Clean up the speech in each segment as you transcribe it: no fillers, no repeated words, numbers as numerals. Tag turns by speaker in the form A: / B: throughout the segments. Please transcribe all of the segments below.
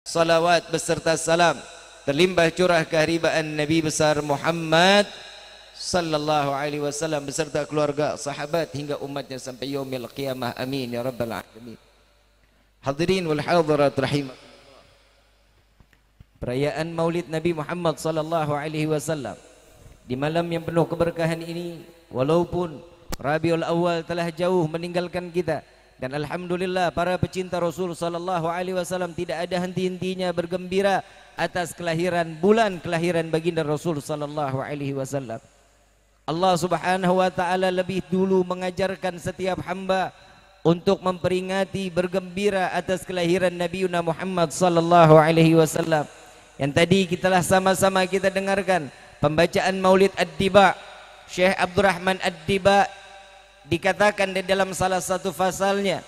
A: salawat beserta salam terlimpah curah keharibaan Nabi besar Muhammad sallallahu alaihi wasallam beserta keluarga, sahabat hingga umatnya sampai yaumil qiyamah. Amin ya rabbal alamin. Hadirin wal hadirat rahimakumullah. Perayaan Maulid Nabi Muhammad sallallahu alaihi wasallam di malam yang penuh keberkahan ini, walaupun Rabiul Awal telah jauh meninggalkan kita, dan alhamdulillah para pecinta Rasul sallallahu alaihi wasallam tidak ada henti-hentinya bergembira atas kelahiran bulan kelahiran baginda Rasul sallallahu alaihi wasallam. Allah Subhanahu wa taala lebih dulu mengajarkan setiap hamba untuk memperingati bergembira atas kelahiran Nabi Muhammad sallallahu alaihi wasallam. Yang tadi sama-sama kita dengarkan pembacaan Maulid Ad-Diba. Syekh Abdurrahman Ad-Diba dikatakan di dalam salah satu fasalnya,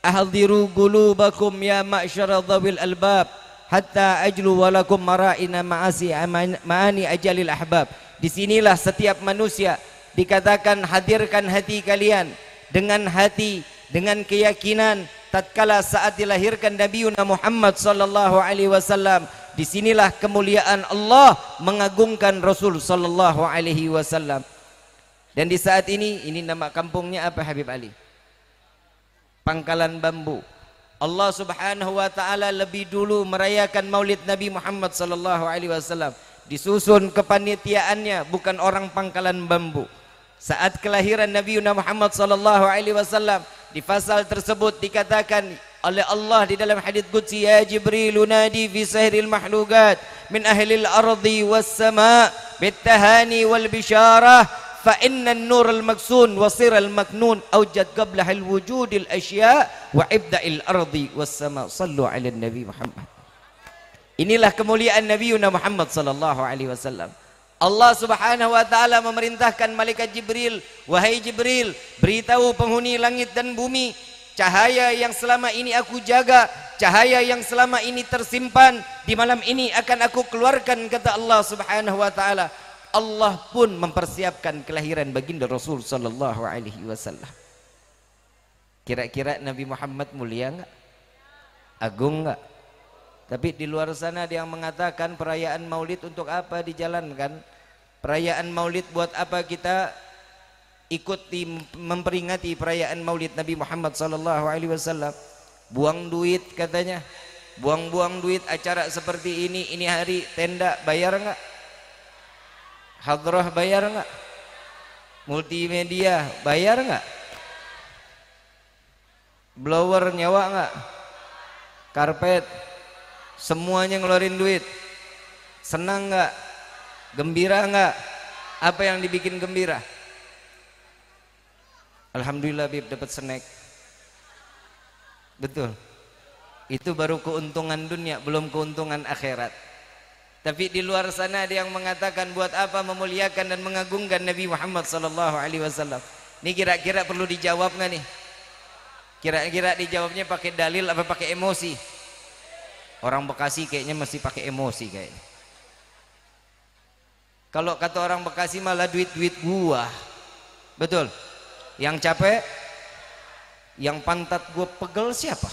A: ahdiru qulubakum ya ma'syara dhawil albab hatta ajlu walakum mara'ina ma'ani ajalil ahbab. Disinilah setiap manusia dikatakan hadirkan hati kalian dengan hati, dengan keyakinan tatkala saat dilahirkan Nabi Muhammad sallallahu alaihi wasallam. Disinilah kemuliaan Allah mengagungkan Rasul sallallahu alaihi wasallam. Dan di saat ini nama kampungnya apa Habib Ali? Pangkalan Bambu. Allah Subhanahu wa taala lebih dulu merayakan Maulid Nabi Muhammad sallallahu alaihi wasallam. Disusun kepanitiaannya bukan orang Pangkalan Bambu. Saat kelahiran Nabi Muhammad sallallahu alaihi wasallam, di fasal tersebut dikatakan oleh Allah di dalam hadits qudsi, ya Jibril nadi fi sahril mahlukat min ahlil ardi was sama bitahani wal bisyarah fa inna an-nur al-maksun wa sir al-maknun awjad qabla al-wujud al-ashya wa ibda'il ardi was sama. Sallu ala nabi Muhammad. Inilah kemuliaan Nabi Muhammad sallallahu alaihi wasallam. Allah Subhanahu wa taala memerintahkan malaikat Jibril, wahai Jibril, beritahu penghuni langit dan bumi, cahaya yang selama ini aku jaga, cahaya yang selama ini tersimpan, di malam ini akan aku keluarkan, kata Allah Subhanahu wa taala. Allah pun mempersiapkan kelahiran baginda Rasul sallallahu alaihi wasallam. Kira-kira Nabi Muhammad mulia enggak? Agung enggak? Tapi di luar sana ada yang mengatakan perayaan Maulid untuk apa dijalankan? Perayaan Maulid buat apa kita ikuti memperingati perayaan Maulid Nabi Muhammad sallallahu alaihi wasallam? Buang duit katanya. Buang-buang duit acara seperti ini hari tenda bayar enggak? Hadrah bayar enggak? Multimedia bayar enggak? Blower nyawa enggak? Karpet semuanya ngeluarin duit. Senang enggak? Gembira enggak? Apa yang dibikin gembira? Alhamdulillah Bib dapat snack. Betul. Itu baru keuntungan dunia, belum keuntungan akhirat. Tapi di luar sana ada yang mengatakan buat apa memuliakan dan mengagungkan Nabi Muhammad sallallahu alaihi wasallam. Ini kira-kira perlu dijawab nggak nih? Kira-kira dijawabnya pakai dalil apa pakai emosi? Orang Bekasi kayaknya masih pakai emosi kayaknya. Kalau kata orang Bekasi malah duit-duit gua. Betul. Yang capek, yang pantat gua pegel siapa?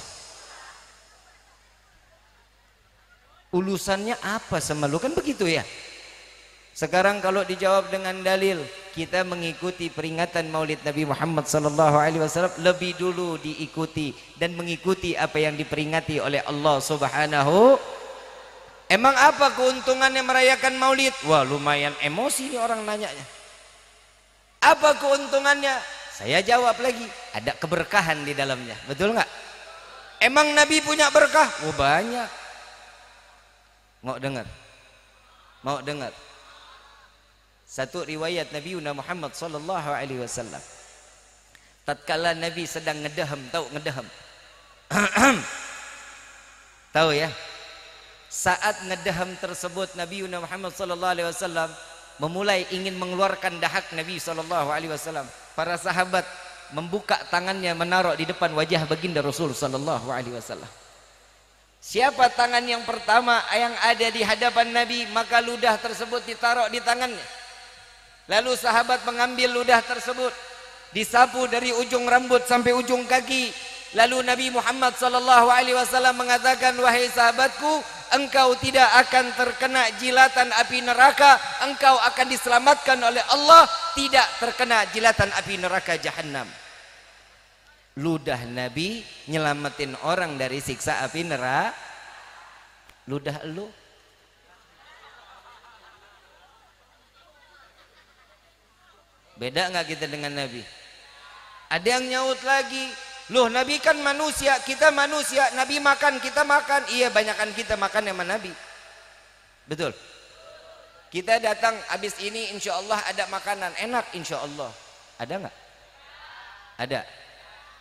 A: Ulusannya apa sama lu, kan begitu ya. Sekarang kalau dijawab dengan dalil, kita mengikuti peringatan Maulid Nabi Muhammad sallallahu alaihi wasallam lebih dulu diikuti dan mengikuti apa yang diperingati oleh Allah Subhanahu. Emang apa keuntungannya merayakan Maulid? Wah, lumayan emosi nih orang nanyanya. Apa keuntungannya? Saya jawab lagi, ada keberkahan di dalamnya. Betul nggak? Emang Nabi punya berkah? Oh, banyak. Mau dengar? Mau dengar? Satu riwayat Nabi Muhammad sallallahu alaihi wasallam. Tatkala Nabi sedang ngedehem, tahu ngedehem? Tahu ya? Saat ngedehem tersebut Nabi Muhammad sallallahu alaihi wasallam memulai ingin mengeluarkan dahak Nabi sallallahu alaihi wasallam. Para sahabat membuka tangannya menaruh di depan wajah baginda Rasul sallallahu alaihi wasallam. Siapa tangan yang pertama yang ada di hadapan Nabi, maka ludah tersebut ditaruh di tangannya. Lalu sahabat mengambil ludah tersebut, disapu dari ujung rambut sampai ujung kaki. Lalu Nabi Muhammad sallallahu alaihi wasallam mengatakan, wahai sahabatku, engkau tidak akan terkena jilatan api neraka, engkau akan diselamatkan oleh Allah, tidak terkena jilatan api neraka Jahannam. Ludah Nabi nyelamatin orang dari siksa api neraka. Ludah lu. Beda nggak kita dengan Nabi? Ada yang nyaut lagi, loh Nabi kan manusia, kita manusia, Nabi makan, kita makan. Iya, banyakan kita makan sama Nabi. Betul. Kita datang habis ini insya Allah ada makanan enak insya Allah. Ada nggak? Ada.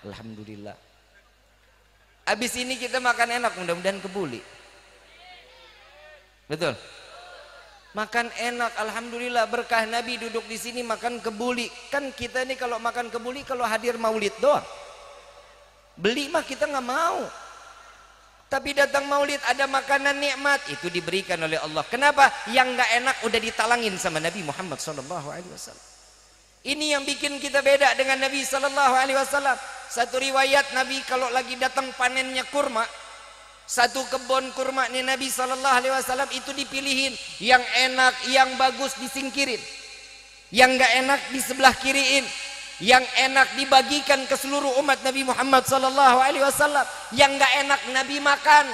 A: Alhamdulillah. Habis ini kita makan enak, mudah-mudahan kebuli. Betul. Makan enak, alhamdulillah, berkah Nabi duduk di sini makan kebuli. Kan kita ini kalau makan kebuli kalau hadir maulid doang. Beli mah kita nggak mau. Tapi datang maulid ada makanan nikmat, itu diberikan oleh Allah. Kenapa? Yang nggak enak udah ditalangin sama Nabi Muhammad SAW. Ini yang bikin kita beda dengan Nabi SAW. Satu riwayat Nabi kalau lagi datang panennya kurma, satu kebun kurma nih Nabi SAW itu dipilihin, yang enak, yang bagus disingkirin, yang nggak enak di sebelah kiriin, yang enak dibagikan ke seluruh umat Nabi Muhammad SAW, yang nggak enak Nabi makan.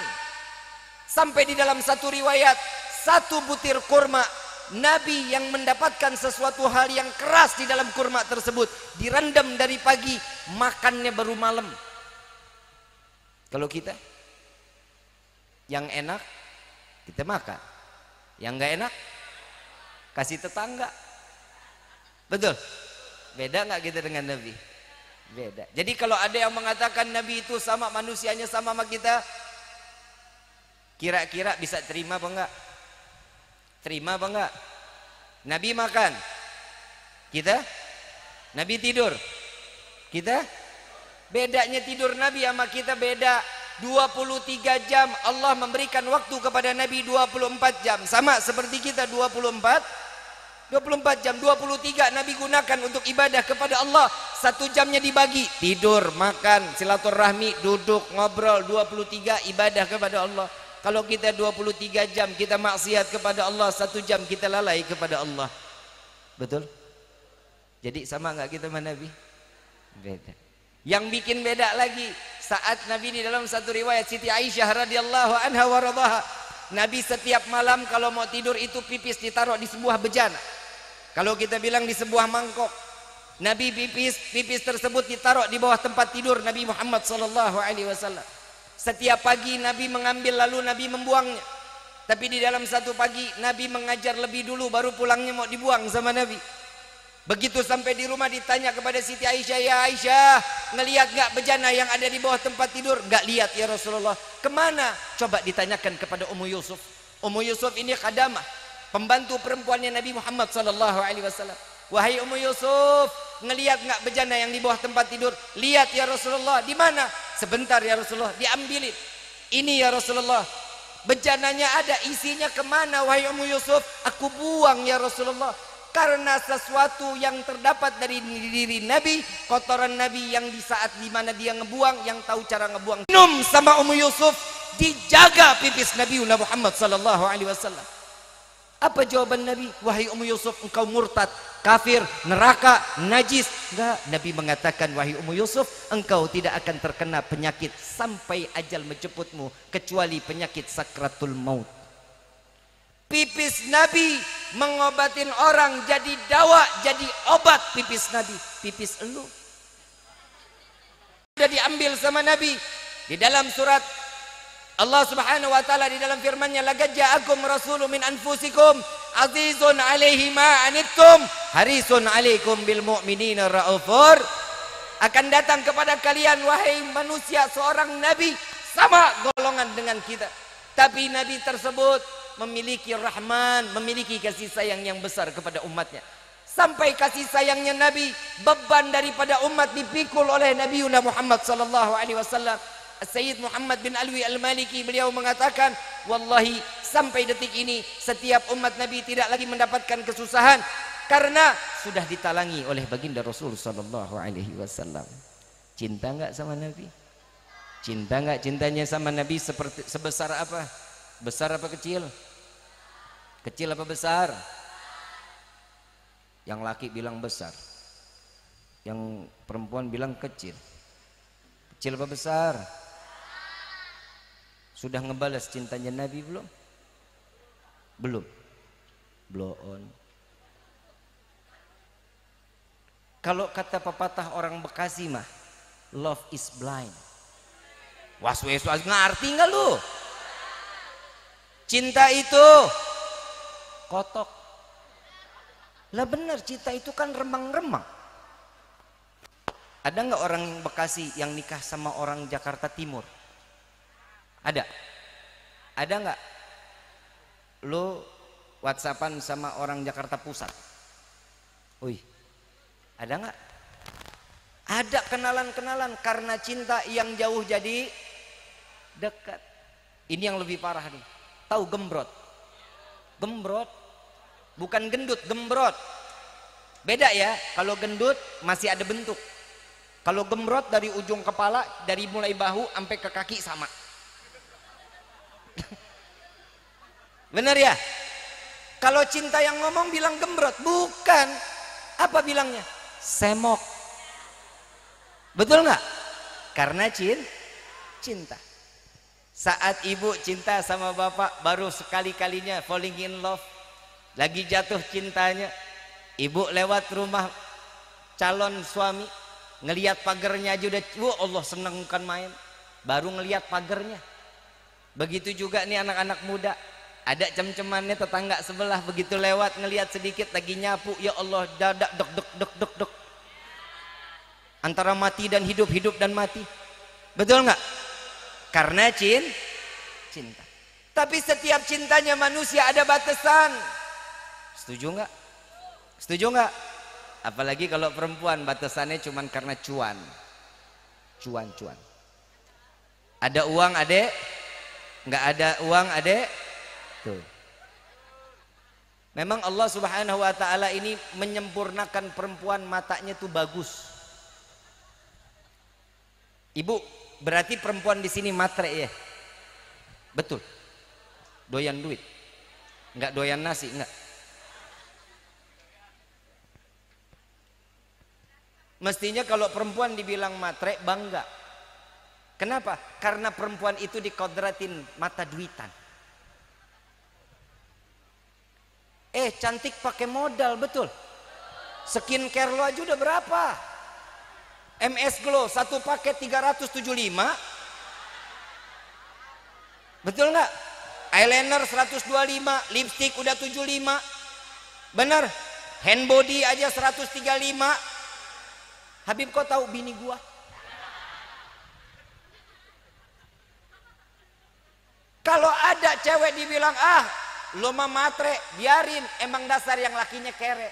A: Sampai di dalam satu riwayat, satu butir kurma Nabi yang mendapatkan sesuatu hal yang keras di dalam kurma tersebut direndam dari pagi, makannya baru malam. Kalau kita yang enak kita makan, yang nggak enak kasih tetangga. Betul. Beda nggak kita dengan Nabi? Beda. Jadi kalau ada yang mengatakan Nabi itu sama manusianya sama kita, kira-kira bisa terima apa enggak? Terima apa enggak? Nabi makan, kita? Nabi tidur, kita? Bedanya tidur Nabi sama kita beda. 23 jam Allah memberikan waktu kepada Nabi 24 jam. Sama seperti kita 24 jam. 23 Nabi gunakan untuk ibadah kepada Allah. 1 jamnya dibagi tidur, makan, silaturahmi, duduk, ngobrol. 23 ibadah kepada Allah. Kalau kita 23 jam kita maksiat kepada Allah, 1 jam kita lalai kepada Allah. Betul? Jadi sama nggak kita sama Nabi? Beda. Yang bikin beda lagi, saat Nabi di dalam satu riwayat Siti Aisyah radhiyallahu anha wa radhaha, Nabi setiap malam kalau mau tidur itu pipis ditaruh di sebuah bejana. Kalau kita bilang di sebuah mangkok. Nabi pipis tersebut ditaruh di bawah tempat tidur Nabi Muhammad SAW. Setiap pagi Nabi mengambil lalu Nabi membuangnya. Tapi di dalam satu pagi Nabi mengajar lebih dulu baru pulangnya mau dibuang sama Nabi. Begitu sampai di rumah ditanya kepada Siti Aisyah, ya Aisyah, ngelihat nggak bejana yang ada di bawah tempat tidur? Nggak lihat ya Rasulullah. Kemana? Coba ditanyakan kepada Ummu Yusuf. Ummu Yusuf ini khadamah, pembantu perempuannya Nabi Muhammad SAW. Wahai Ummu Yusuf, ngelihat nggak bejana yang di bawah tempat tidur? Lihat ya Rasulullah. Di mana? Sebentar ya Rasulullah. Diambilin. Ini ya Rasulullah. Bejananya ada, isinya kemana wahai Ummu Yusuf? Aku buang ya Rasulullah. Karena sesuatu yang terdapat dari diri Nabi, kotoran Nabi yang di saat dimana dia ngebuang, yang tahu cara ngebuang. Minum sama Ummu Yusuf, dijaga pipis Nabi Muhammad SAW. Apa jawaban Nabi? Wahai Ummu Yusuf, engkau murtad, kafir, neraka, najis. Enggak, Nabi mengatakan, wahai Ummu Yusuf, engkau tidak akan terkena penyakit sampai ajal menjemputmu, kecuali penyakit sakratul maut. Pipis Nabi mengobatin orang, jadi dawa, jadi obat pipis Nabi. Pipis elu sudah diambil sama Nabi. Di dalam surat Allah Subhanahu wa taala, di dalam firman-Nya, laqad ja'akum rasulun min anfusikum azizun 'alaihi ma anittum harisun 'alaikum bil mu'minina raufur. Akan datang kepada kalian wahai manusia seorang nabi sama golongan dengan kita, tapi nabi tersebut memiliki rahman, memiliki kasih sayang yang besar kepada umatnya. Sampai kasih sayangnya Nabi, beban daripada umat dipikul oleh Nabi Muhammad SAW. Sayyid Muhammad bin Alwi Al-Maliki, beliau mengatakan, wallahi sampai detik ini setiap umat Nabi tidak lagi mendapatkan kesusahan karena sudah ditalangi oleh baginda Rasul SAW. Cinta nggak sama Nabi? Cinta nggak cintanya sama Nabi seperti sebesar apa? Besar apa kecil? Kecil apa besar? Yang laki bilang besar, yang perempuan bilang kecil. Kecil apa besar? Sudah ngebalas cintanya Nabi belum? Belum. Blow on. Kalau kata pepatah orang Bekasi mah, love is blind. Was-was ngerti nggak lu? Cinta itu kotok. Lah benar, cinta itu kan remang-remang. Ada nggak orang Bekasi yang nikah sama orang Jakarta Timur? Ada? Ada nggak? Lu WhatsAppan sama orang Jakarta Pusat? Wih, ada nggak? Ada kenalan-kenalan karena cinta yang jauh jadi dekat. Ini yang lebih parah nih. Tahu gembrot? Gembrot, bukan gendut, gembrot. Beda ya. Kalau gendut masih ada bentuk. Kalau gembrot dari ujung kepala, dari mulai bahu sampai ke kaki sama. Bener ya? Kalau cinta yang ngomong bilang gembrot, bukan. Apa bilangnya? Semok. Betul nggak? Karena cinta. Saat ibu cinta sama bapak, baru sekali-kalinya falling in love, lagi jatuh cintanya, ibu lewat rumah calon suami, ngelihat pagarnya aja udah, Allah seneng kan main, baru ngelihat pagarnya. Begitu juga nih anak-anak muda, ada cem-cemannya tetangga sebelah, begitu lewat ngelihat sedikit lagi nyapu, ya Allah, dadak dek dek dek dek dek, antara mati dan hidup, hidup dan mati. Betul nggak? Karena cinta. Tapi setiap cintanya manusia ada batasan. Setuju nggak? Setuju nggak? Apalagi kalau perempuan batasannya cuman karena cuan. Cuan. Ada uang adek, nggak ada uang adek. Tuh. Memang Allah Subhanahu wa taala ini menyempurnakan perempuan, matanya tuh bagus. Ibu, berarti perempuan di sini matre ya? Betul. Doyan duit. Enggak doyan nasi, enggak. Mestinya kalau perempuan dibilang matre bangga. Kenapa? Karena perempuan itu dikodratin mata duitan. Cantik pakai modal, betul. Skincare lo aja udah berapa? MS Glow satu paket 375. Betul nggak? Eyeliner 125, lipstick udah 75. Bener? Hand body aja 135. Habib, kau tahu bini gua? Kalau ada cewek dibilang, lo mah matre, biarin, emang dasar yang lakinya kere.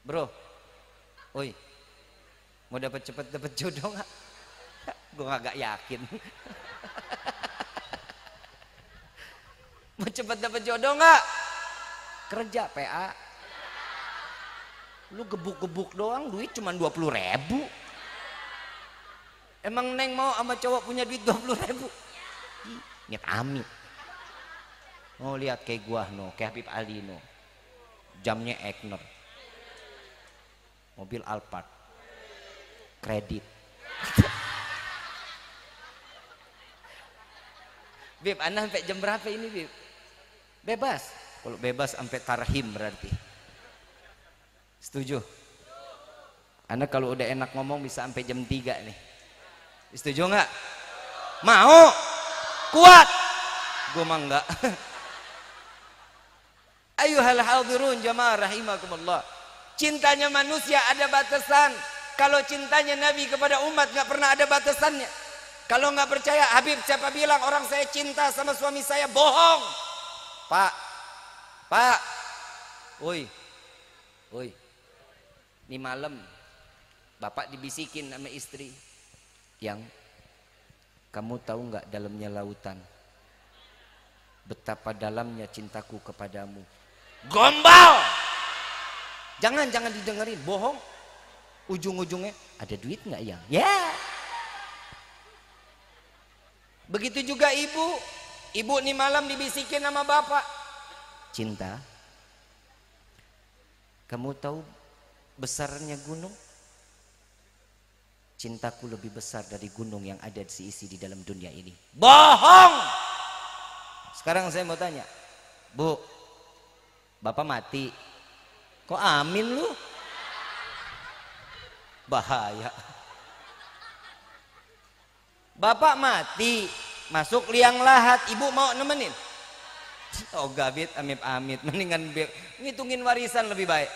A: Bro, oi, mau cepet dapat jodoh nggak? Gue agak yakin. Mau cepet dapat jodoh nggak? Kerja PA. Lu gebuk-gebuk doang, duit cuma 20.000. Emang Neng mau sama cowok punya duit 20.000? Nyet amit. Oh lihat kayak gua no, kayak Habib Ali no. Jamnya Ekner. Mobil Alphard, kredit. Bib, Anda sampai jam berapa ini Bib? Bebas. Kalau bebas sampai tarhim berarti. Setuju? Anda kalau udah enak ngomong bisa sampai jam 3 nih. Setuju nggak? Mau? Kuat? Gue mah enggak. Ayuhal hadirun jamaah rahimakumullah. Cintanya manusia ada batasan. Kalau cintanya Nabi kepada umat nggak pernah ada batasannya. Kalau nggak percaya, Habib siapa bilang orang saya cinta sama suami saya? Bohong. Pak, woi, ini malam bapak dibisikin sama istri, yang kamu tahu nggak dalamnya lautan, betapa dalamnya cintaku kepadamu. Gombal. Jangan didengerin, bohong. Ujung-ujungnya ada duit nggak yang? Ya, Begitu juga ibu. Ibu nih malam dibisikin sama bapak. Cinta, kamu tahu besarnya gunung? Cintaku lebih besar dari gunung yang ada diisi di dalam dunia ini. Bohong. Sekarang saya mau tanya, Bu, bapak mati, kok amin lu? Bahaya. Bapak mati, masuk liang lahat, ibu mau nemenin? Oh gabit, amit-amit, mendingan ngitungin warisan lebih baik.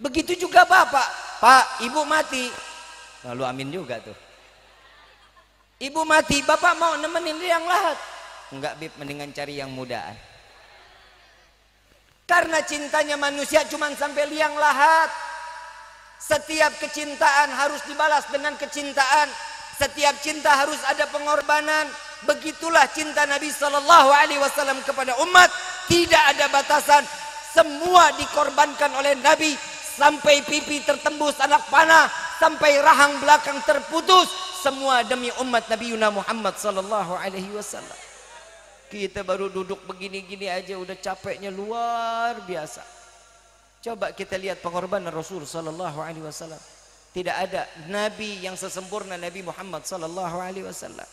A: Begitu juga bapak, Pak, ibu mati, lalu amin juga tuh. Ibu mati, bapak mau nemenin liang lahat? Enggak, Bib, mendingan cari yang mudaan. Karena cintanya manusia cuma sampai liang lahat. Setiap kecintaan harus dibalas dengan kecintaan. Setiap cinta harus ada pengorbanan. Begitulah cinta Nabi Sallallahu Alaihi Wasallam kepada umat. Tidak ada batasan. Semua dikorbankan oleh Nabi. Sampai pipi tertembus anak panah, sampai rahang belakang terputus. Semua demi umat Nabi Muhammad Sallallahu Alaihi Wasallam. Kita baru duduk begini-gini aja udah capeknya luar biasa. Coba kita lihat pengorbanan Rasul Sallallahu Alaihi Wasallam. Tidak ada Nabi yang sesempurna Nabi Muhammad Sallallahu Alaihi Wasallam.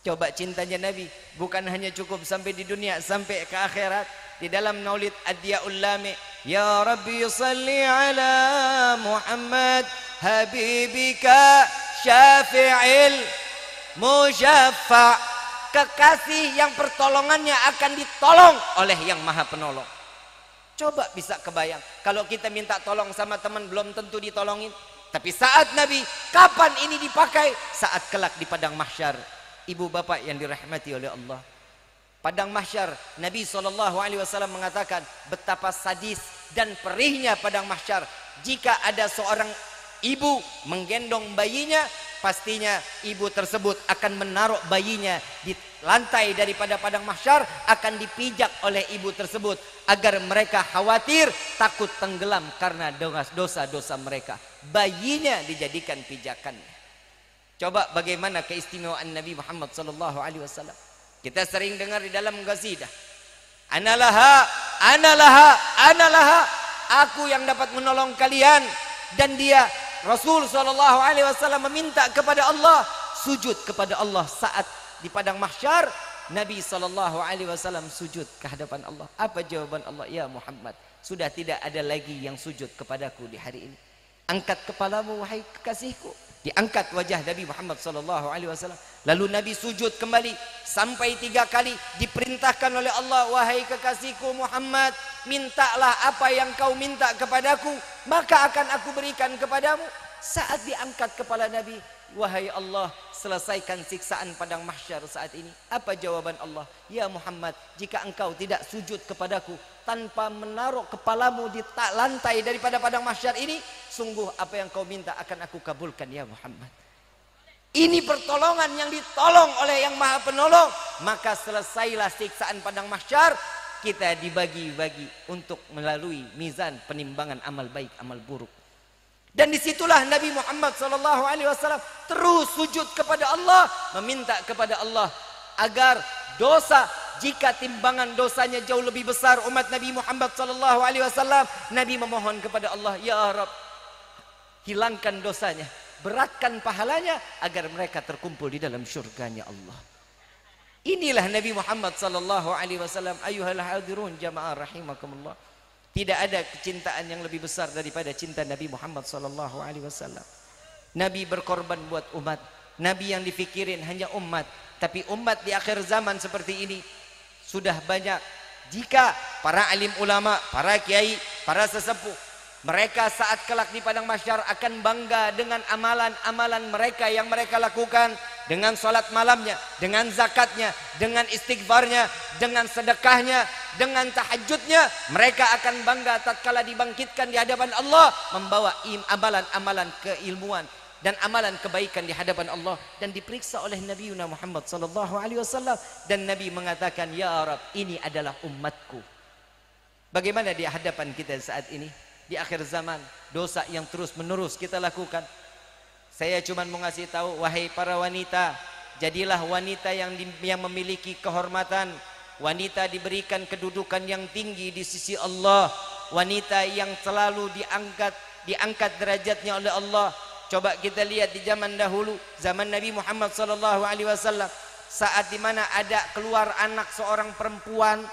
A: Coba cintanya Nabi bukan hanya cukup sampai di dunia, sampai ke akhirat. Di dalam Maulid Ad-Diyaul Lami, Ya Rabbi salli ala Muhammad habibika syafi'il musyaffa'. Kekasih yang pertolongannya akan ditolong oleh yang maha penolong. Coba bisa kebayang kalau kita minta tolong sama teman belum tentu ditolongin. Tapi saat Nabi, kapan ini dipakai? Saat kelak di padang mahsyar. Ibu bapak yang dirahmati oleh Allah, padang mahsyar, Nabi SAW mengatakan betapa sadis dan perihnya padang mahsyar. Jika ada seorang ibu menggendong bayinya, pastinya ibu tersebut akan menaruh bayinya di lantai daripada padang mahsyar, akan dipijak oleh ibu tersebut agar mereka khawatir takut tenggelam karena dosa-dosa mereka. Bayinya dijadikan pijakannya. Coba bagaimana keistimewaan Nabi Muhammad SAW. Kita sering dengar di dalam qasidah, Analaha, analaha, analaha, aku yang dapat menolong kalian. Dan dia Rasul SAW meminta kepada Allah, sujud kepada Allah saat di padang mahsyar. Nabi SAW sujud ke hadapan Allah. Apa jawaban Allah? Ya Muhammad, sudah tidak ada lagi yang sujud kepadaku di hari ini. Angkat kepalamu wahai kekasihku. Diangkat wajah Nabi Muhammad SAW. Lalu Nabi sujud kembali sampai 3 kali. Diperintahkan oleh Allah, wahai kekasihku Muhammad, mintalah apa yang kau minta kepadaku, maka akan aku berikan kepadamu. Saat diangkat kepala Nabi, wahai Allah, selesaikan siksaan padang mahsyar saat ini. Apa jawaban Allah? Ya Muhammad, jika engkau tidak sujud kepadaku tanpa menaruh kepalamu di lantai daripada padang mahsyar ini, sungguh apa yang kau minta akan aku kabulkan ya Muhammad. Ini pertolongan yang ditolong oleh yang maha penolong. Maka selesailah siksaan padang mahsyar, kita dibagi-bagi untuk melalui mizan penimbangan amal baik, amal buruk. Dan disitulah Nabi Muhammad SAW terus sujud kepada Allah, meminta kepada Allah agar dosa, jika timbangan dosanya jauh lebih besar umat Nabi Muhammad SAW, Nabi memohon kepada Allah, Ya Rabb, hilangkan dosanya, beratkan pahalanya agar mereka terkumpul di dalam syurganya Allah. Inilah Nabi Muhammad SAW. Ayuhal hadirun jamaah rahimakumullah. Tidak ada kecintaan yang lebih besar daripada cinta Nabi Muhammad SAW. Nabi berkorban buat umat. Nabi yang difikirin hanya umat. Tapi umat di akhir zaman seperti ini sudah banyak. Jika para alim ulama, para kiai, para sesepuh, mereka saat kelak di padang mahsyar akan bangga dengan amalan-amalan mereka yang mereka lakukan, dengan salat malamnya, dengan zakatnya, dengan istighfarnya, dengan sedekahnya, dengan tahajudnya. Mereka akan bangga tatkala dibangkitkan di hadapan Allah, membawa amalan-amalan keilmuan dan amalan kebaikan di hadapan Allah, dan diperiksa oleh Nabi Muhammad SAW. Dan Nabi mengatakan, Ya Rab, ini adalah umatku. Bagaimana di hadapan kita saat ini di akhir zaman, dosa yang terus menerus kita lakukan? Saya cuma mau ngasih tahu, wahai para wanita, Jadilah wanita yang memiliki kehormatan. Wanita diberikan kedudukan yang tinggi di sisi Allah. Wanita yang selalu diangkat derajatnya oleh Allah. Coba kita lihat di zaman dahulu, zaman Nabi Muhammad SAW, saat dimana ada keluar anak seorang perempuan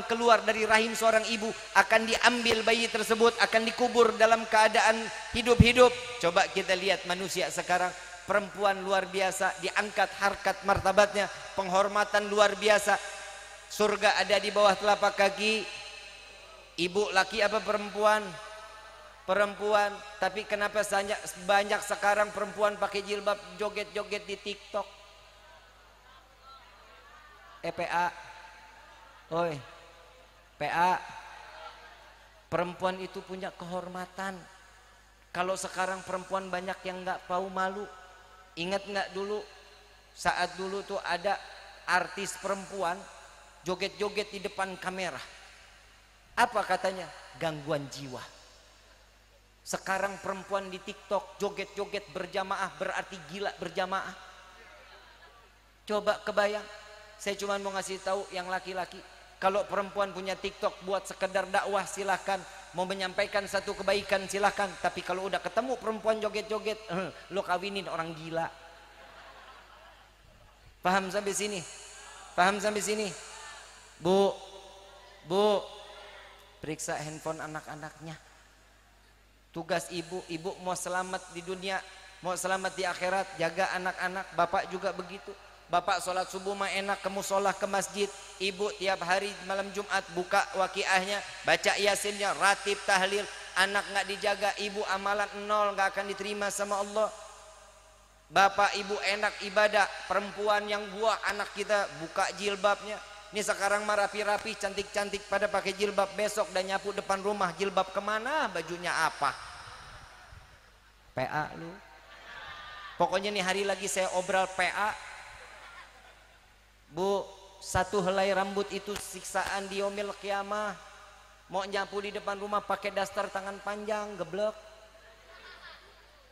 A: keluar dari rahim seorang ibu, akan diambil bayi tersebut, akan dikubur dalam keadaan hidup-hidup. Coba kita lihat manusia sekarang, perempuan luar biasa, diangkat harkat martabatnya, penghormatan luar biasa. Surga ada di bawah telapak kaki. Ibu laki apa perempuan? Perempuan. Tapi kenapa banyak sekarang perempuan pakai jilbab joget-joget di TikTok? PA. Oi, PA. Perempuan itu punya kehormatan. Kalau sekarang perempuan banyak yang nggak tahu malu. Ingat nggak dulu? Saat dulu tuh ada artis perempuan joget-joget di depan kamera. Apa katanya? Gangguan jiwa. Sekarang perempuan di TikTok joget-joget berjamaah, berarti gila berjamaah. Coba kebayang. Saya cuma mau ngasih tahu yang laki-laki, kalau perempuan punya TikTok buat sekedar dakwah silahkan, mau menyampaikan satu kebaikan silahkan. Tapi kalau udah ketemu perempuan joget-joget, lo kawinin orang gila. Paham sampai sini? Paham sampai sini? Bu, periksa handphone anak-anaknya. Tugas ibu mau selamat di dunia, mau selamat di akhirat, jaga anak-anak. Bapak juga begitu. Bapak sholat subuh mah enak ke musola, ke masjid. Ibu tiap hari malam Jumat buka waqiahnya, baca yasinnya, ratib, tahlil. Anak nggak dijaga, ibu amalan nol, nggak akan diterima sama Allah. Bapak ibu enak ibadah, perempuan yang buah anak kita buka jilbabnya. Ini sekarang mah rapi-rapi, cantik-cantik pada pakai jilbab, besok dan nyapu depan rumah, jilbab kemana, bajunya apa? PA lu. Pokoknya nih hari lagi saya obral PA. Bu, satu helai rambut itu siksaan di yaumil qiyamah. Mau nyapu di depan rumah pakai daster tangan panjang, geblek.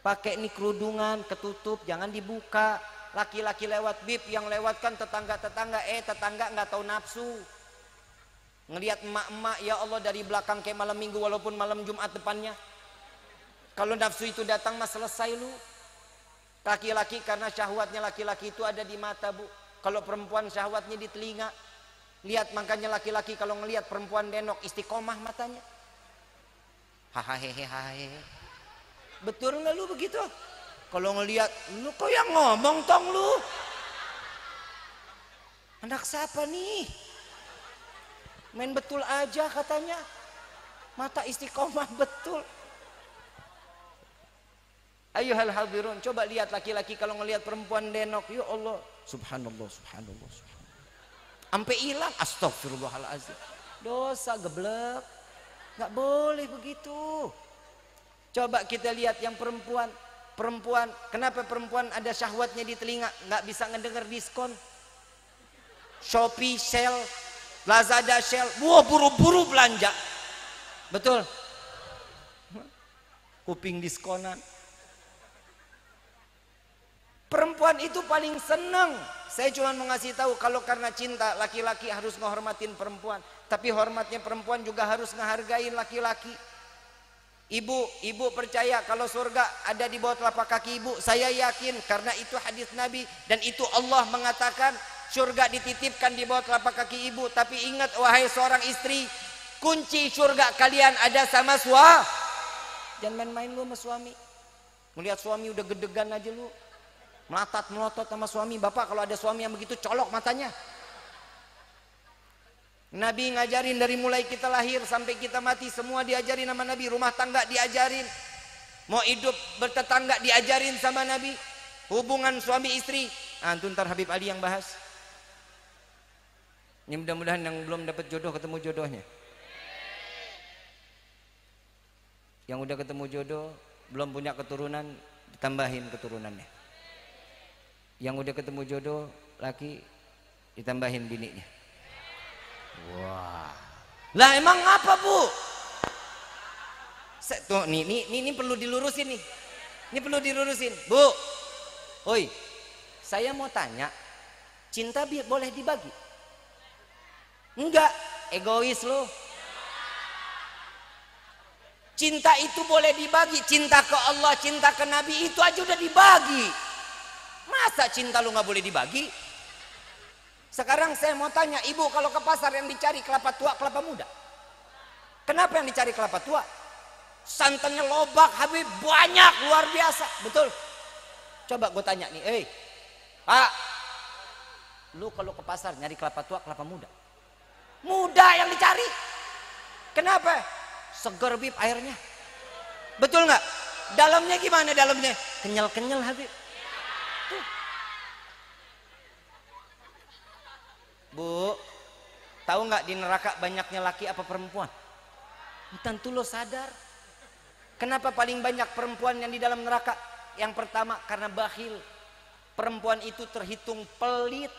A: Pakai ini kerudungan ketutup, jangan dibuka. Laki-laki lewat bib, yang lewatkan tetangga-tetangga, tetangga nggak tahu nafsu. Ngelihat emak-emak, ya Allah dari belakang kayak malam minggu walaupun malam Jumat depannya. Kalau nafsu itu datang mah selesai lu. Laki-laki karena syahwatnya laki-laki itu ada di mata, Bu. Kalau perempuan syahwatnya di telinga. Lihat makanya laki-laki kalau ngelihat perempuan denok istiqomah matanya. Hahaha. Betul nggak lu begitu? Kalau ngelihat lu kok yang ngomong tong lu? Anak siapa nih? Main betul aja katanya. Mata istiqomah betul. Ayuhal hadirun, coba lihat laki-laki kalau ngelihat perempuan denok, ya Allah, subhanallah. Sampai hilang, astagfirullahaladzim. Dosa geblek. Nggak boleh begitu. Coba kita lihat yang perempuan, kenapa perempuan ada syahwatnya di telinga, nggak bisa ngedenger diskon? Shopee, Shell, Lazada, Shell, wah buru-buru belanja. Betul? Kuping diskonan. Perempuan itu paling senang. Saya cuma mau ngasih tahu, kalau karena cinta laki-laki harus menghormatin perempuan, tapi hormatnya perempuan juga harus ngehargain laki-laki. Ibu percaya kalau surga ada di bawah telapak kaki ibu. Saya yakin karena itu hadis Nabi dan itu Allah mengatakan surga dititipkan di bawah telapak kaki ibu. Tapi ingat wahai seorang istri, kunci surga kalian ada sama suami. Jangan main-main lu sama suami. Melihat suami udah gedegan aja lu, melotot sama suami. Bapak kalau ada suami yang begitu colok matanya. Nabi ngajarin dari mulai kita lahir sampai kita mati, semua diajarin sama Nabi. Rumah tangga diajarin, mau hidup bertetangga diajarin sama Nabi. Hubungan suami istri, antum ntar Habib Ali yang bahas. Ini mudah-mudahan yang belum dapat jodoh ketemu jodohnya. Yang udah ketemu jodoh belum punya keturunan, ditambahin keturunannya. Yang udah ketemu jodoh laki, ditambahin bininya. Wah, lah emang apa Bu? Tuh, ini perlu dilurusin nih. Ini perlu dilurusin, Bu. Oi,
B: Saya mau tanya, cinta boleh dibagi? Enggak, egois lo. Cinta itu boleh dibagi, cinta ke Allah, cinta ke Nabi itu aja udah dibagi. Masa cinta lu nggak boleh dibagi? Sekarang saya mau tanya, ibu kalau ke pasar yang dicari kelapa tua, kelapa muda. Kenapa yang dicari kelapa tua? Santannya lobak, Habib, banyak, luar biasa, betul? Coba gue tanya nih, Pak, lu kalau ke pasar nyari kelapa tua, kelapa muda? Muda yang dicari. Kenapa? Seger, Bib, airnya. Betul nggak? Dalamnya gimana dalamnya? Kenyal-kenyal, Habib. Tuh. Bu, tahu nggak di neraka banyaknya laki apa perempuan? Tentu lo sadar. Kenapa paling banyak perempuan yang di dalam neraka? Yang pertama karena bakhil. Perempuan itu terhitung pelit.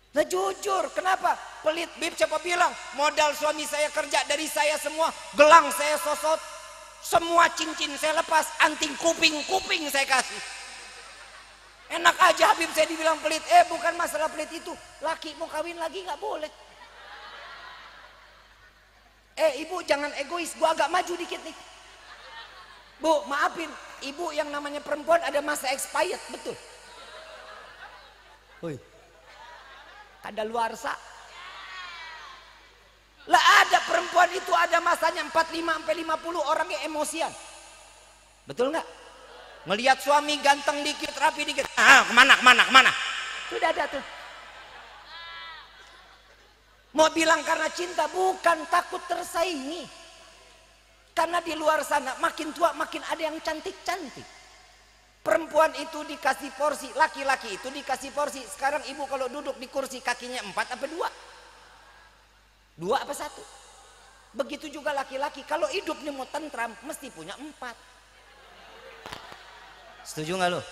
B: Nah jujur, kenapa? Pelit, Bib, siapa bilang? Modal suami saya kerja dari saya semua, gelang saya sosot, semua cincin saya lepas, anting kuping saya kasih. Enak aja Habib saya dibilang pelit. Bukan masalah pelit itu. Laki mau kawin lagi nggak boleh. Ibu jangan egois, gua agak maju dikit nih. Bu, maafin, ibu yang namanya perempuan ada masa expired, betul? Woi. Ada luarsa. Lah ada perempuan itu ada masanya 45 sampai 50 orangnya emosian. Betul nggak? Ngelihat suami ganteng dikit, rapi dikit. Kemana? Sudah ada tuh. Mau bilang karena cinta, bukan, takut tersaingi. Karena di luar sana makin tua makin ada yang cantik-cantik. Perempuan itu dikasih porsi, laki-laki itu dikasih porsi. Sekarang ibu kalau duduk di kursi kakinya 4 apa 2? 2 apa 1? Begitu juga laki-laki kalau hidupnya mau tentram mesti punya 4. Setuju nggak lo?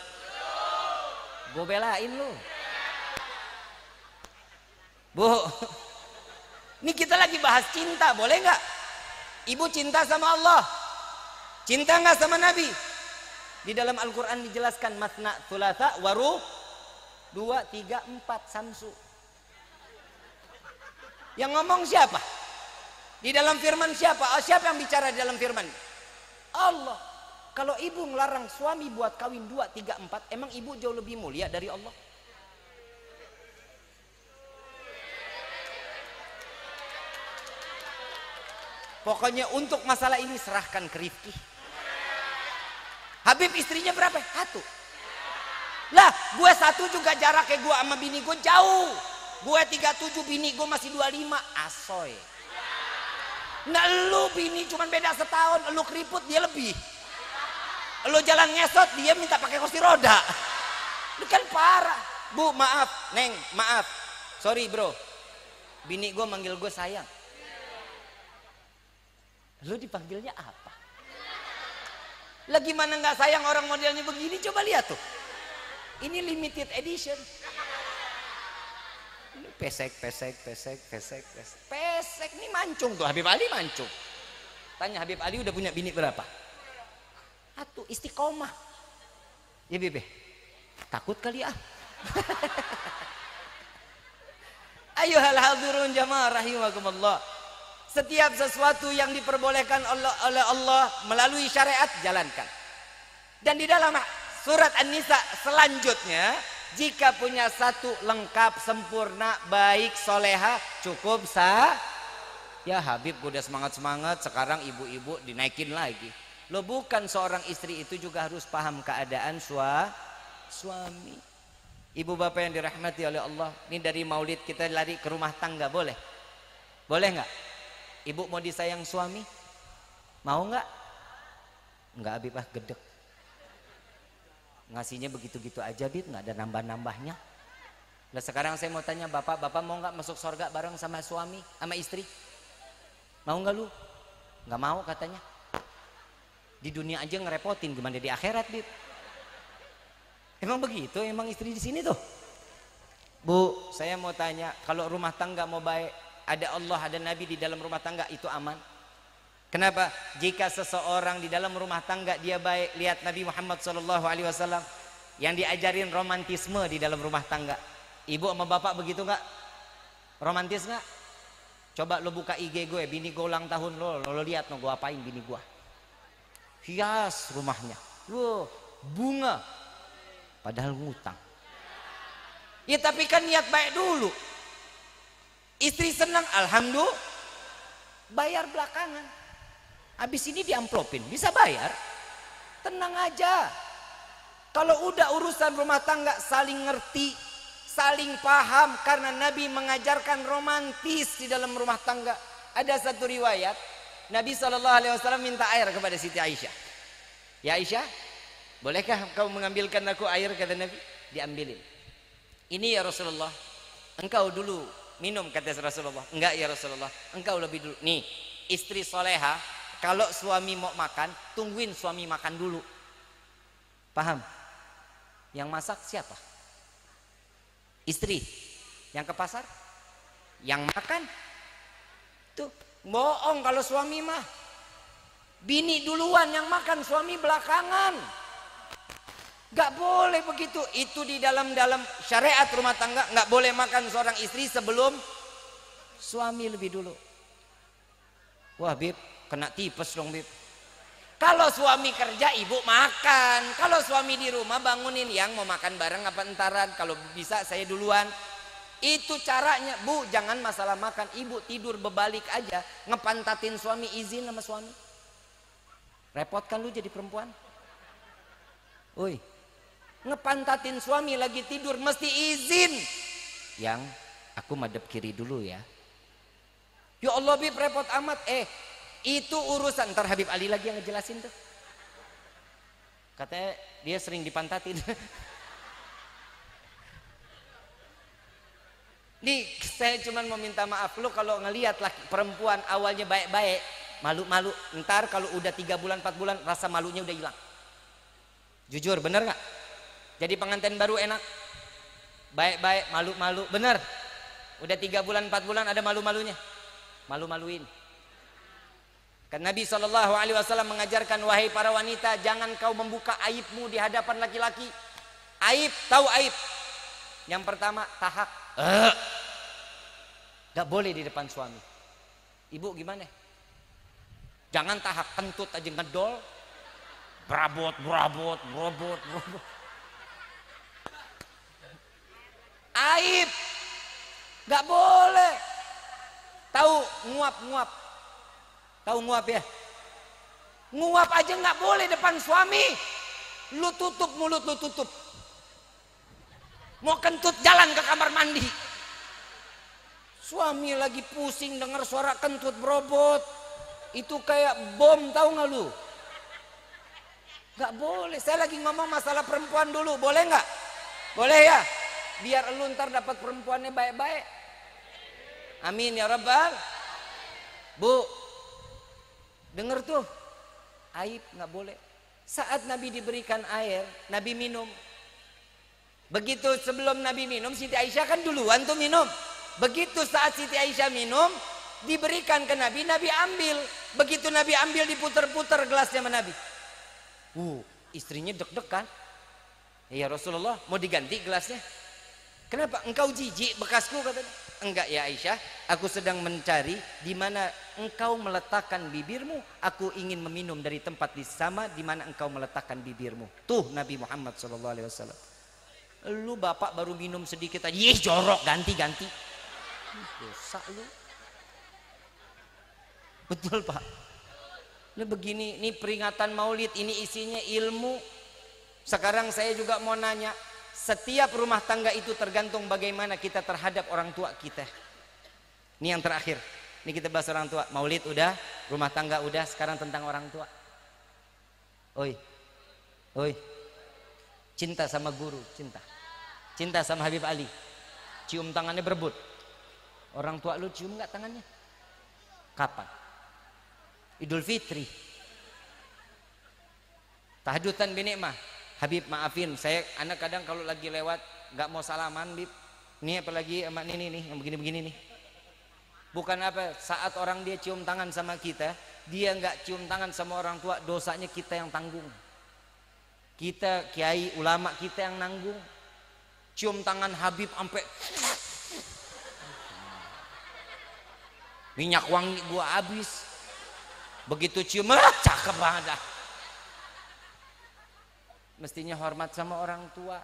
B: Gue belain lo. Bu, ini kita lagi bahas cinta, boleh nggak? Ibu cinta sama Allah, cinta nggak sama Nabi? Di dalam Al-Quran dijelaskan matna, thulatha, waru, 2, 3, 4, samsu. Yang ngomong siapa? Di dalam firman siapa? Siapa yang bicara di dalam firman? Allah. Kalau ibu ngelarang suami buat kawin 2, 3, 4, emang ibu jauh lebih mulia dari Allah? Pokoknya untuk masalah ini serahkan ke Rifki. Habib istrinya berapa? 1. Lah, gue 1 juga jaraknya gue sama bini gue jauh. Gue 37, bini gue masih 25. Asoy. Nah, lu bini cuman beda setahun, lu keriput dia lebih. Lu jalan ngesot dia minta pakai kursi roda. Lu kan parah. Bu, maaf, Neng, maaf. Sorry, bro. Bini gue manggil gue sayang. Lu dipanggilnya apa? Lah gimana nggak sayang orang modelnya begini? Coba lihat tuh. Ini limited edition. Ini pesek. Ini mancung tuh, Habib Ali mancung. Tanya Habib Ali udah punya bini berapa? 1, istiqomah. Ya Bebe, takut kali ah. Ayo hal hadirun jamaah rahimakumullah. Setiap sesuatu yang diperbolehkan oleh Allah melalui syariat jalankan. Dan di dalam surat An-Nisa selanjutnya, jika punya 1 lengkap, sempurna, baik, soleha, cukup ya Habib udah semangat sekarang ibu-ibu dinaikin lagi. Lo bukan seorang istri itu juga harus paham keadaan suami. Ibu bapak yang dirahmati oleh Allah, ini dari maulid kita lari ke rumah tangga, boleh? Boleh nggak? Ibu mau disayang suami? Mau nggak? Nggak, Habib, gedek. Ngasihnya begitu-gitu aja, Bib, nggak ada nambah-nambahnya. Nah sekarang saya mau tanya bapak mau nggak masuk surga bareng sama suami, sama istri? Mau nggak lu? Nggak mau katanya. Di dunia aja ngerepotin, gimana di akhirat, Bib? Emang begitu, emang istri di sini tuh. Bu, saya mau tanya, kalau rumah tangga mau baik, ada Allah, ada Nabi di dalam rumah tangga, itu aman. Kenapa? Jika seseorang di dalam rumah tangga dia baik, lihat Nabi Muhammad SAW, yang diajarin romantisme di dalam rumah tangga. Ibu sama bapak begitu nggak? Romantis nggak? Coba lo buka IG gue, bini gue ulang tahun lo lihat no gue apain bini gue. Hias rumahnya, bunga, padahal ngutang. Ya tapi kan niat baik dulu. Istri senang, alhamdulillah, bayar belakangan. Habis ini diamplopin, bisa bayar. Tenang aja. Kalau udah urusan rumah tangga saling ngerti, saling paham, karena Nabi mengajarkan romantis di dalam rumah tangga. Ada satu riwayat, Nabi SAW minta air kepada Siti Aisyah. Ya Aisyah, bolehkah kau mengambilkan aku air, kata Nabi. Diambilin. Ini ya Rasulullah, engkau dulu minum, kata Rasulullah. Enggak ya Rasulullah, engkau lebih dulu. Nih, istri soleha, kalau suami mau makan, tungguin suami makan dulu. Paham? Yang masak siapa? Istri. Yang ke pasar? Yang makan? Tuh, bohong kalau suami mah. Bini duluan yang makan, suami belakangan. Gak boleh begitu. Itu di dalam syariat rumah tangga, gak boleh makan seorang istri sebelum suami lebih dulu. Wah Bib, kena tipes dong Bib. Kalau suami kerja, ibu makan. Kalau suami di rumah, bangunin yang mau makan bareng apa entaran. Kalau bisa saya duluan. Itu caranya. Bu, jangan masalah makan. Ibu tidur berbalik aja, ngepantatin suami, izin sama suami. Repot kan lu jadi perempuan? Woi, ngepantatin suami lagi tidur mesti izin. Yang aku madep kiri dulu ya. Ya Allah Bib, repot amat. Itu urusan. Ntar Habib Ali lagi yang ngejelasin tuh. Katanya dia sering dipantatin. Nih saya cuma mau minta maaf. Lu kalau ngelihat perempuan awalnya baik-baik, malu-malu, ntar kalau udah 3 bulan 4 bulan rasa malunya udah hilang. Jujur bener gak? Jadi pengantin baru enak, baik-baik, malu-malu, bener. Udah 3 bulan 4 bulan ada malu-malunya, malu-maluin. Kan Nabi SAW mengajarkan, wahai para wanita, jangan kau membuka aibmu di hadapan laki-laki. Aib, tahu aib. Yang pertama, tahak. Gak boleh di depan suami. Ibu gimana? Jangan tahak, kentut aja ngedol. Brabot. Aib. Gak boleh. Tahu nguap. Tahu nguap ya? Nguap aja nggak boleh depan suami. Lu tutup mulut, lu tutup. Mau kentut jalan ke kamar mandi. Suami lagi pusing dengar suara kentut berobot. Itu kayak bom, tahu nggak lu? Nggak boleh. Saya lagi ngomong masalah perempuan dulu, boleh nggak? Boleh ya? Biar lu ntar dapat perempuannya baik-baik. Amin ya Rabbal. Bu, dengar tuh, aib nggak boleh. Saat Nabi diberikan air, Nabi minum. Begitu sebelum Nabi minum, Siti Aisyah kan duluan tuh minum. Begitu saat Siti Aisyah minum, diberikan ke Nabi, Nabi ambil. Begitu Nabi ambil, diputer-puter gelasnya sama Nabi. Istrinya deg-degan. Ya Rasulullah, mau diganti gelasnya? Kenapa? Engkau jijik bekasku, katanya. Enggak ya Aisyah, aku sedang mencari di mana engkau meletakkan bibirmu. Aku ingin meminum dari tempat di sama di mana engkau meletakkan bibirmu. Tuh Nabi Muhammad SAW. Lu bapak baru minum sedikit aja, jorok, ganti. Dosa lu. Betul Pak. Lu begini, ini peringatan Maulid, ini isinya ilmu. Sekarang saya juga mau nanya. Setiap rumah tangga itu tergantung bagaimana kita terhadap orang tua kita. Ini yang terakhir. Ini kita bahas orang tua. Maulid udah, rumah tangga udah, sekarang tentang orang tua. Oi. Cinta sama guru, cinta. Cinta sama Habib Ali. Cium tangannya berebut. Orang tua lu cium nggak tangannya? Kapan? Idul Fitri. Tahajudan binikmah. Habib maafin, anak kadang kalau lagi lewat nggak mau salaman, Bib. Ini apalagi sama ini yang begini-begini nih. Bukan apa, saat orang dia cium tangan sama kita, dia nggak cium tangan sama orang tua, dosanya kita yang tanggung. Kita kiai ulama kita yang nanggung. Cium tangan Habib sampai minyak wangi gua habis. Begitu cium, cakep banget dah. Mestinya hormat sama orang tua.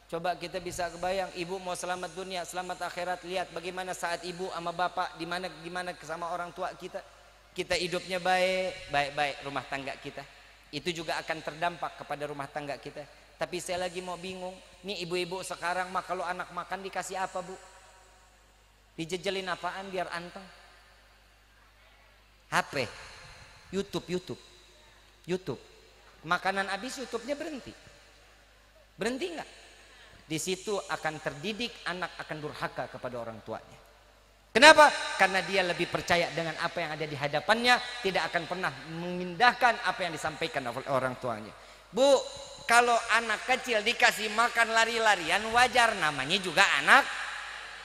B: Coba kita bisa kebayang, ibu mau selamat dunia, selamat akhirat. Lihat bagaimana saat ibu sama bapak gimana sama orang tua kita. Kita hidupnya baik rumah tangga kita. Itu juga akan terdampak kepada rumah tangga kita. Tapi saya lagi mau bingung, nih ibu-ibu sekarang mah kalau anak makan dikasih apa, Bu? Dijejelin apaan biar anteng? HP, YouTube. Makanan habis, YouTube-nya berhenti. Berhenti nggak? Di situ akan terdidik anak akan durhaka kepada orang tuanya. Kenapa? Karena dia lebih percaya dengan apa yang ada di hadapannya, tidak akan pernah memindahkan apa yang disampaikan oleh orang tuanya. Bu, kalau anak kecil dikasih makan lari-larian wajar, namanya juga anak.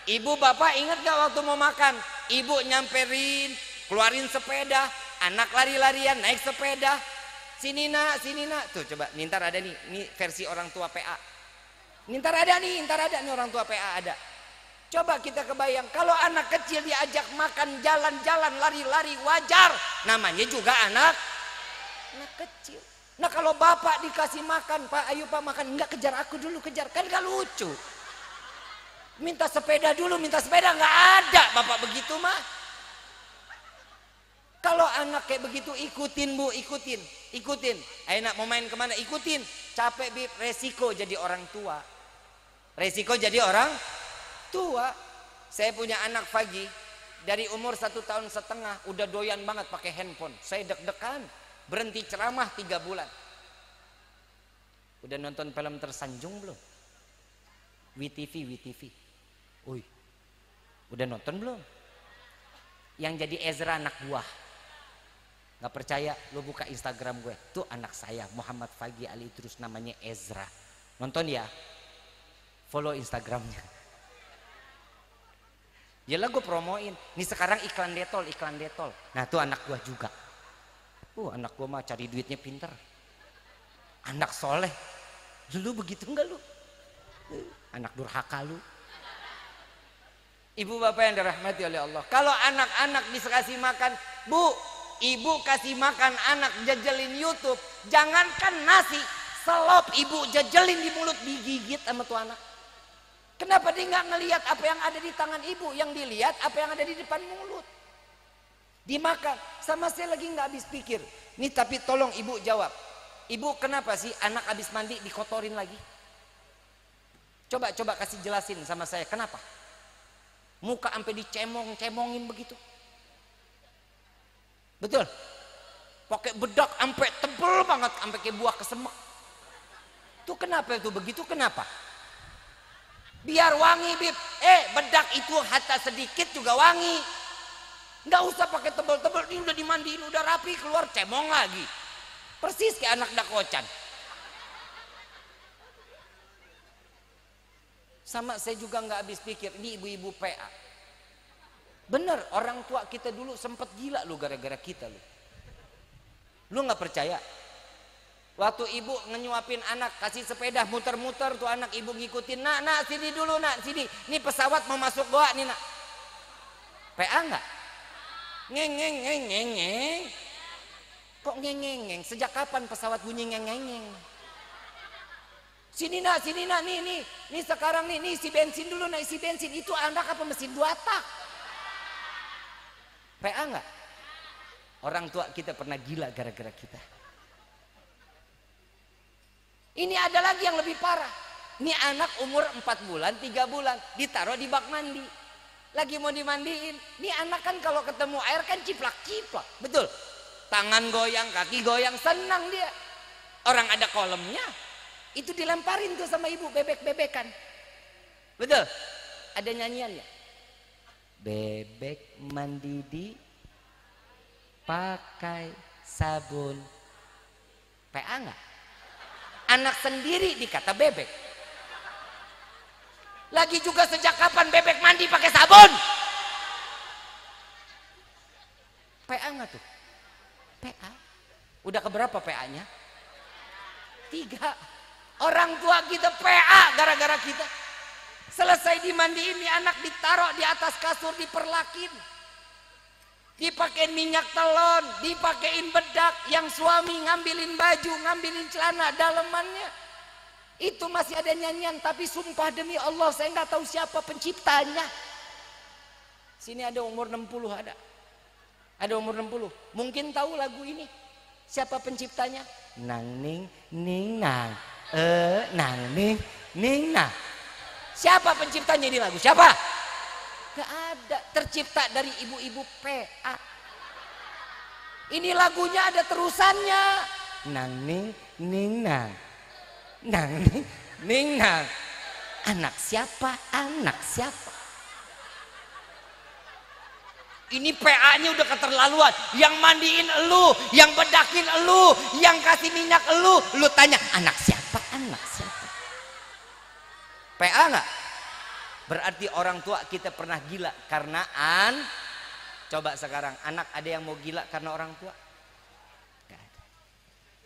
B: Ibu bapak ingat gak waktu mau makan? Ibu nyamperin, keluarin sepeda, anak lari-larian naik sepeda. Sini nak. Tuh coba, ntar ada nih, ini versi orang tua PA. Ntar ada nih orang tua PA ada. Coba kita kebayang, kalau anak kecil diajak makan, jalan-jalan, lari-lari, wajar. Namanya juga anak kecil. Nah kalau bapak dikasih makan, Pak ayo Pak makan. Enggak, kejar aku dulu, kejar. Kan gak lucu. Minta sepeda dulu, nggak ada bapak begitu mah. Kalau anak kayak begitu ikutin Bu, ikutin. Ayo nak mau main kemana, ikutin. Capek Bib, resiko jadi orang tua. Saya punya anak pagi dari umur 1,5 tahun udah doyan banget pakai handphone. Saya deg-degan, berhenti ceramah 3 bulan. Udah nonton film Tersanjung belum? WTV. Udah nonton belum? Yang jadi Ezra anak buah. Gak percaya, lo buka Instagram gue. Tuh anak saya Muhammad Fagi Ali terus namanya Ezra. Nonton ya. Follow Instagramnya. Yalah gue promoin. Nih sekarang iklan detol. Nah tuh anak gue juga. Anak gue mah cari duitnya pinter. Anak soleh. Lu begitu enggak lu? Anak durhaka lu. Ibu bapak yang dirahmati oleh Allah. Kalau anak-anak bisa kasih makan, Bu, ibu kasih makan anak jajalin YouTube. Jangankan nasi, selop ibu jajalin di mulut, digigit sama tuh anak. Kenapa dia nggak ngelihat apa yang ada di tangan ibu, yang dilihat apa yang ada di depan mulut? Dimakan. Sama saya lagi nggak habis pikir. Nih tapi tolong ibu jawab. Ibu kenapa sih anak habis mandi dikotorin lagi? Coba kasih jelasin sama saya kenapa? Muka sampai dicemongin begitu. Betul? Pakai bedak sampai tebel banget, sampai kayak buah kesemek. Tuh kenapa itu begitu? Kenapa? Biar wangi Bib. Bedak itu hatta sedikit juga wangi. Nggak usah pakai tebel-tebel. Ini udah dimandiin, udah rapi, keluar cemong lagi. Persis kayak anak dakocan. Sama saya juga nggak habis pikir. Ini ibu-ibu PA. Bener, orang tua kita dulu sempet gila lu gara-gara kita lu. Lu nggak percaya? Waktu ibu ngenyuapin anak, kasih sepeda muter-muter tuh anak ibu ngikutin. Nak sini dulu nak, sini. Ini pesawat mau masuk goa nih nak. PA nggak? Ngeng. Kok ngeng. Sejak kapan pesawat bunyi ngeng. Sini nak, nih sekarang nih isi bensin dulu nak, isi bensin. Itu anak apa mesin 2 tak? PA nggak? Orang tua kita pernah gila gara-gara kita. Ini ada lagi yang lebih parah. Ini anak umur 4 bulan, 3 bulan ditaruh di bak mandi. Lagi mau dimandiin. Ini anak kan kalau ketemu air kan ciplak-ciplak. Betul? Tangan goyang, kaki goyang, senang dia. Orang ada kolamnya. Itu dilemparin tuh sama ibu, bebek-bebekan. Betul? Ada nyanyiannya. Bebek mandi di pakai sabun. PA nggak? Anak sendiri dikata bebek. Lagi juga sejak kapan bebek mandi pakai sabun? PA nggak tuh? PA. Udah keberapa PA-nya? 3. kita PA gara-gara kita. Selesai dimandiin nih anak ditaruh di atas kasur diperlakin. Dipakein minyak telon, dipakein bedak, yang suami ngambilin baju, ngambilin celana dalemannya. Itu masih ada nyanyian, tapi sumpah demi Allah saya nggak tahu siapa penciptanya. Sini ada umur 60 ada. Ada umur 60. Mungkin tahu lagu ini. Siapa penciptanya? Nang ning ning nang. Nang ning ning nang. Siapa penciptanya ini lagu? Siapa? Gak ada. Tercipta dari ibu-ibu PA. Ini lagunya ada terusannya. Nang ning ning nang. Nang ning ning nang. Anak siapa? Anak siapa? Ini PA-nya udah keterlaluan. Yang mandiin elu, yang bedakin elu, yang kasih minyak elu. Lu tanya, anak siapa? Anak siapa? PA nggak? Berarti orang tua kita pernah gila karena coba sekarang anak ada yang mau gila karena orang tua? Gak ada.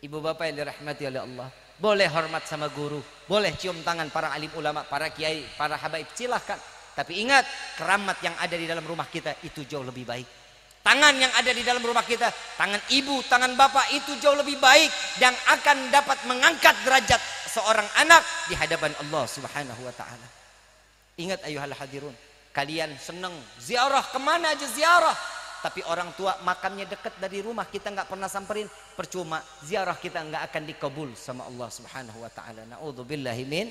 B: Ibu bapak yang dirahmati oleh Allah, boleh hormat sama guru, boleh cium tangan para alim ulama, para kiai, para habaib, silahkan. Tapi ingat, keramat yang ada di dalam rumah kita itu jauh lebih baik. Tangan yang ada di dalam rumah kita, tangan ibu, tangan bapak itu jauh lebih baik dan akan dapat mengangkat derajat seorang anak di hadapan Allah Subhanahu wa taala. Ingat ayuhal hadirun, kalian senang ziarah kemana aja ziarah, tapi orang tua makamnya dekat dari rumah, kita nggak pernah samperin, percuma, ziarah kita nggak akan dikabul sama Allah Subhanahu wa taala. Naudzubillahi min.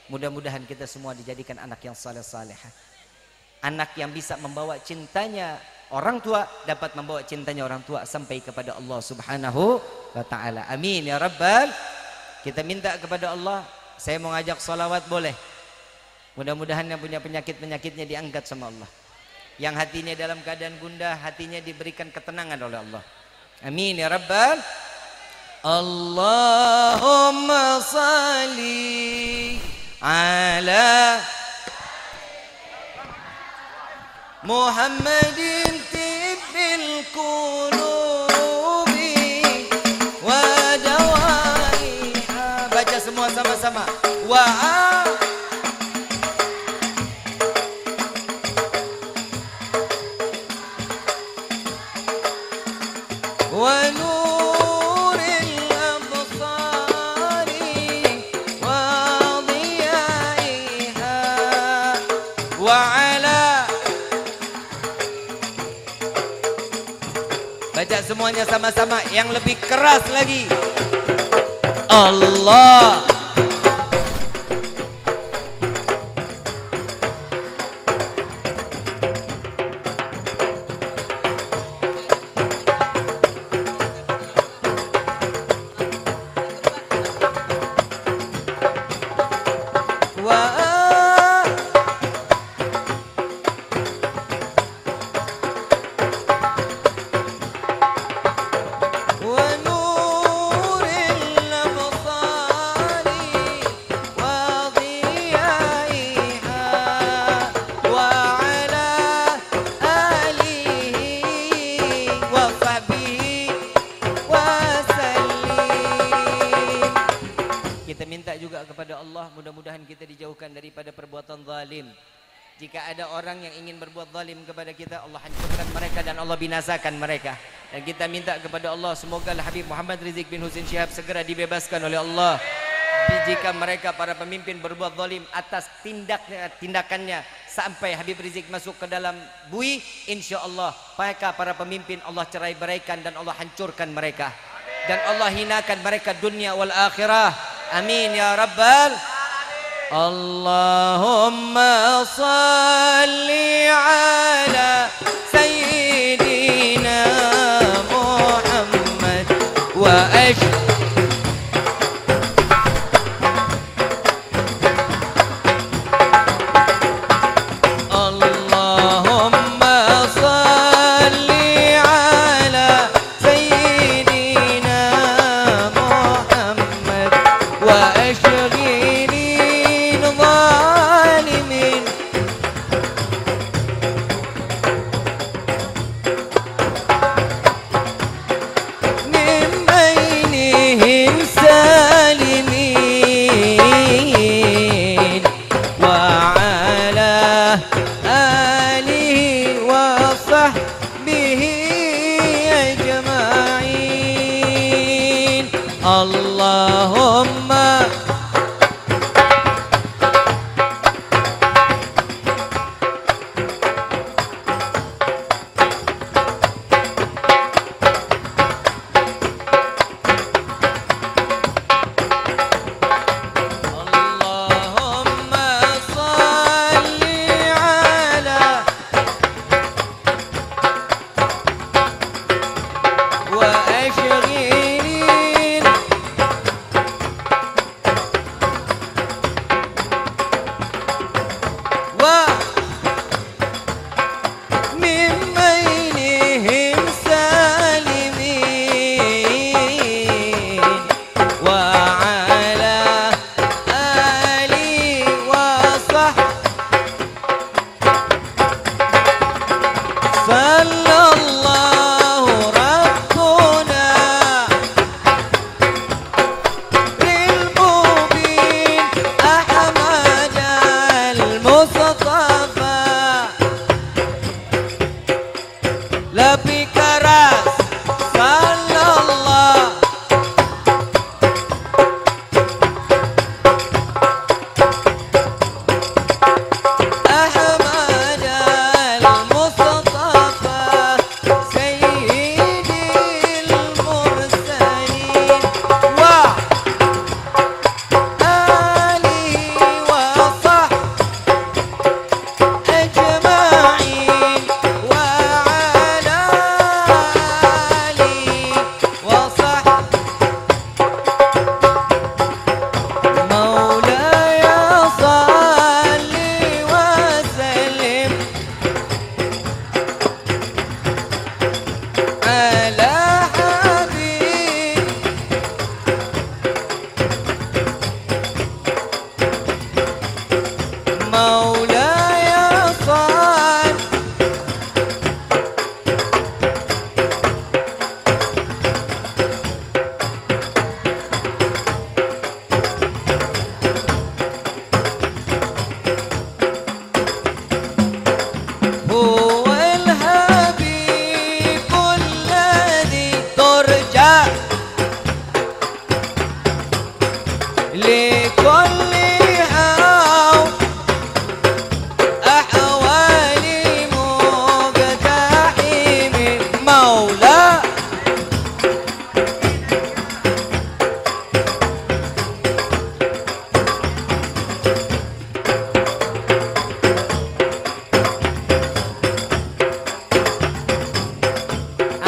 B: Mudah-mudahan kita semua dijadikan anak yang saleh-salehah. Anak yang bisa membawa cintanya orang tua, dapat membawa cintanya orang tua sampai kepada Allah Subhanahu wa taala. Amin ya rabbal. Kita minta kepada Allah, saya mau ngajak salawat boleh. Mudah-mudahan yang punya penyakit-penyakitnya diangkat sama Allah. Yang hatinya dalam keadaan gundah, hatinya diberikan ketenangan oleh Allah. Amin ya rabbal. Allahumma salli ala Muhammadin tibbil qulubi wa dawaiha. Baca semua sama-sama. Wa baca semuanya sama-sama, yang lebih keras lagi. Allah jika ada orang yang ingin berbuat zalim kepada kita, Allah hancurkan mereka dan Allah binasakan mereka. Dan kita minta kepada Allah, semoga Habib Muhammad Rizik bin Husin Syihab segera dibebaskan oleh Allah. Jika mereka para pemimpin berbuat zalim atas tindakannya sampai Habib Rizik masuk ke dalam bui, insya Allah mereka para pemimpin Allah cerai beraikan dan Allah hancurkan mereka. Dan Allah hinakan mereka dunia wal akhirah. Amin ya rabbal. Allahumma salli ala Sayyidina Muhammad wa
A: آله وصحبه أجمعين. اللهم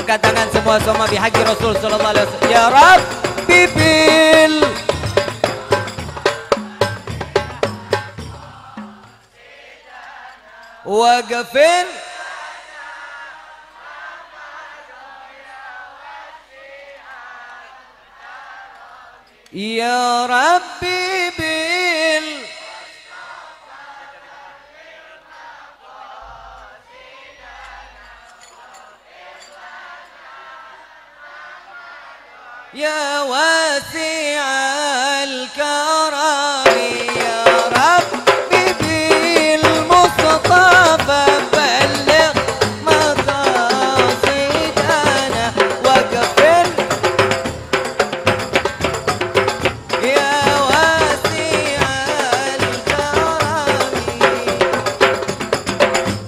A: angkat tangan semua bihaqi Rasul sallallahu alaihi wasallam. Ya Rabbi bil waqfin Ya Rabbi bil يا واسع الكرم يا ربي بالمصطفى بلغ مقاصدنا وقفل يا واسع الكرم.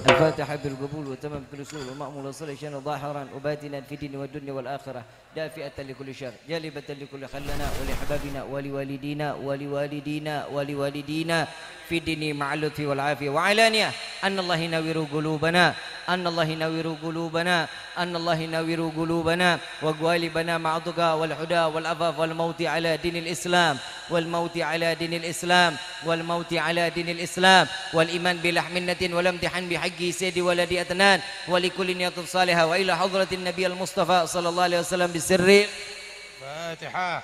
A: الفاتحة بالقبول وتمام كل سوء ومأمول وصل شان ظاهرا وباتنا في الدين والدنيا والآخرة دافئة لكل شر جالبة لكل خلنا ولحبابنا ولوالدينا في الدين مع اللطف والعافية وعلانية أن الله ينور قلوبنا أن الله ينور قلوبنا وقوالبنا مع الضقى والحدى والعفاف والموت على دين الإسلام والإيمان بلحمنة والامتحان بحق سيد ولد أتنان ولكل نية صالحة وإلى حضرة النبي المصطفى صلى الله عليه وسلم بسر
C: فاتحة.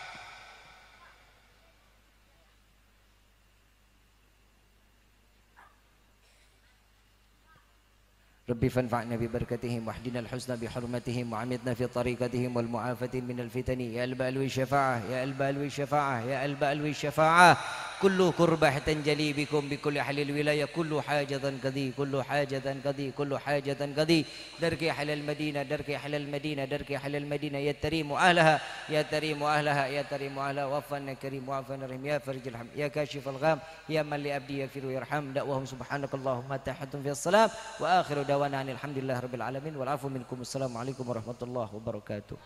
A: ربي فانفعنا ببركتهم واهدنا الحسنى بحرمتهم وعمتنا في طريقتهم والمعافاة من الفتن يا البألوي الشفاعة kullu kurbah tanjali bikum bi kulli halil wilayah kullu hajatan qadi kullu hajatan qadi kullu hajatan qadi darki halal madinah darki halal madinah darki halal madinah ya tarimu ahlaha ya tarimu ahlaha ya tarimu ahlaha wafana karim wafana rahim ya farjil ham ya kashifal gham ya man li abdi yaghfiru yarham da'wahum subhanakallahumma tahatun fi salam wa akhiru dawana alhamdulillah rabbil alamin wal afu minkum assalamu alaikum warahmatullahi wabarakatuh.